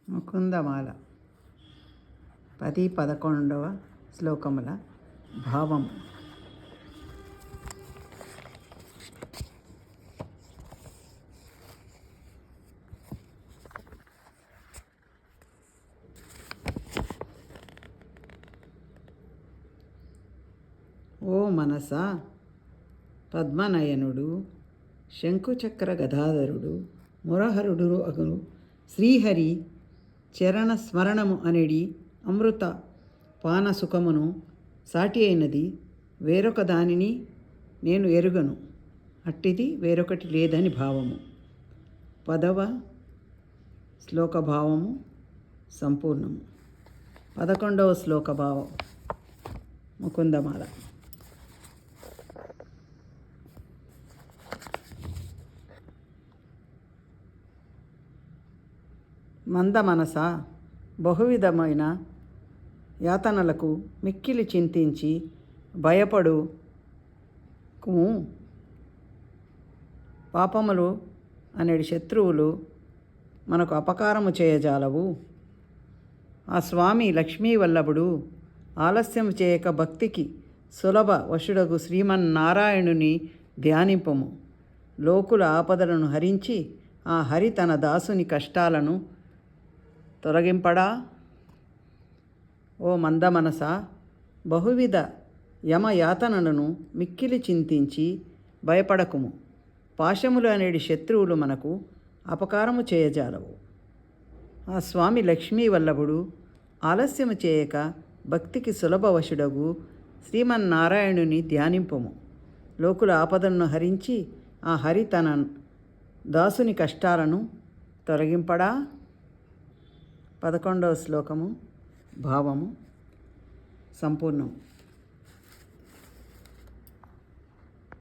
ముకుందమాల 10-11 శ్లోకముల భావము. ఓ మనసా, పద్మనయనుడు, శంకుచక్ర గదాధరుడు, మురహరుడు అగును శ్రీహరి చరణ స్మరణము అనెడి అమృత పానసుఖమును సాటి అయినది వేరొక దానిని నేను ఎరుగను, అట్టిది వేరొకటి లేదని భావము. 10వ శ్లోక భావము సంపూర్ణము. 11వ శ్లోక భావం ముకుందమాల. మంద మనస, బహువిధమైన యాతనలకు మిక్కిలి చింతించి భయపడుకుము. పాపములు అనేటి శత్రువులు మనకు అపకారము చేయజాలవు. ఆ స్వామి లక్ష్మీవల్లభుడు ఆలస్యం చేయక భక్తికి సులభ వశుడగు శ్రీమన్నారాయణుని ధ్యానింపము. లోకుల ఆపదలను హరించి ఆ హరి తన దాసుని కష్టాలను తొలగింపడా. ఓ మందమనస, బహువిధ యమయాతనలను మిక్కిలి చింతించి భయపడకుము. పాశములు అనేటి శత్రువులు మనకు అపకారము చేయజాలవు. ఆ స్వామి లక్ష్మీవల్లభుడు ఆలస్యము చేయక భక్తికి సులభవశుడగు శ్రీమన్నారాయణుని ధ్యానింపము. లోకుల ఆపదలను హరించి ఆ హరి తన దాసుని కష్టాలను తొలగింపడా. 11వ శ్లోకము భావము సంపూర్ణం.